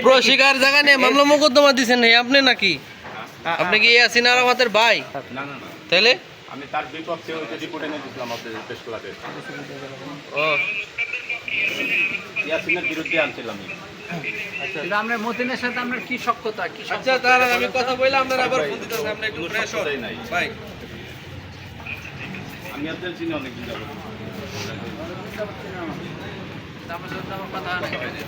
প্রশিকার জায়গা নিয়ে মামলা মোকদ্দমা দিচ্ছেন আপনি নাকি? আপনি কি ইয়াসিন আরাফাতের ভাই? না না না, তাহলে আমি তার বিপক্ষে ওই রিপোর্টে নিয়ে দিয়েছিলাম আপনাদের প্রেস ক্লাবে। ও ইয়াসিনের বিরুদ্ধে আনছিলাম আমি। আচ্ছা, আমরা মতিনের সাথে আপনার কি সখ্যতা কি? আচ্ছা তাহলে আমি কথা বললাম, আপনারা আবার ফোন দিতেছেন, আপনি একটু ফ্রেশ হন নাই ভাই। আমি আপনাদের চিনি অনেকদিন যাবো। আমার সাথে আমার কথা নেই।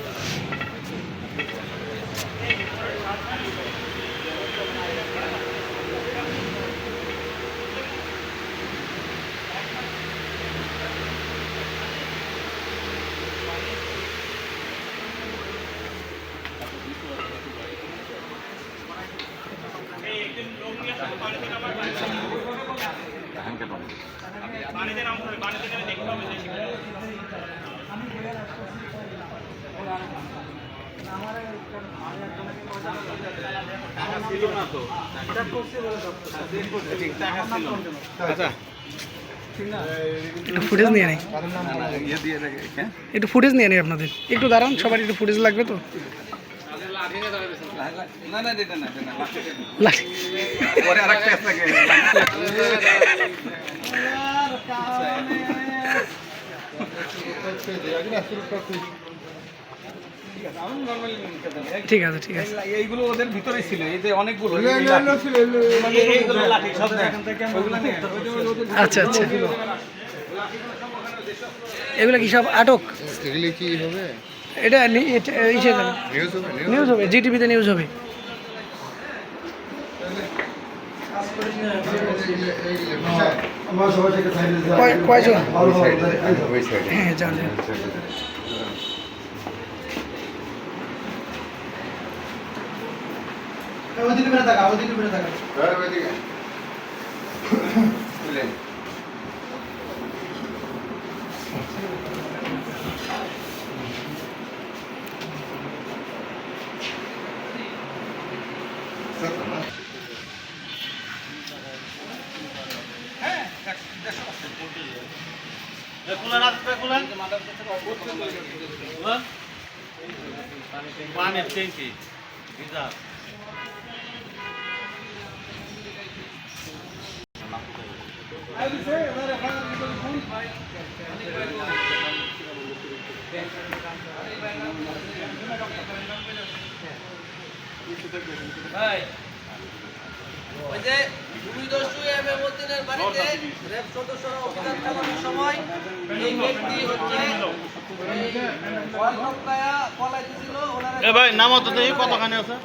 একটু ফুটেজ নিয়ে নেই, একটু ফুটেজ নিয়ে নেই আপনাদের। একটু দাঁড়ান, সবার একটু ফুটেজ লাগবে তো। লাঠি। ঠিক আছে ঠিক আছে। এইগুলো ওদের ভিতরে ছিল, এই যে অনেকগুলো আচ্ছা আচ্ছা, এগুলো কি সব আটক? এগুলি কি হবে? এটা ইসে যাবে, নিউজ হবে? নিউজ হবে, জিটিভিতে নিউজ হবে। কয়জন? হ্যাঁ জানেন। ভাই ওই যে ভূমিদস্যু এমএ মতিনের বাড়িতে র্যাব সদস্যরা অভিযান চালানোর সময় এই ব্যক্তি হচ্ছে পলাইতেছিল। ওনারা ভাই নাম তো কতখানি আছে?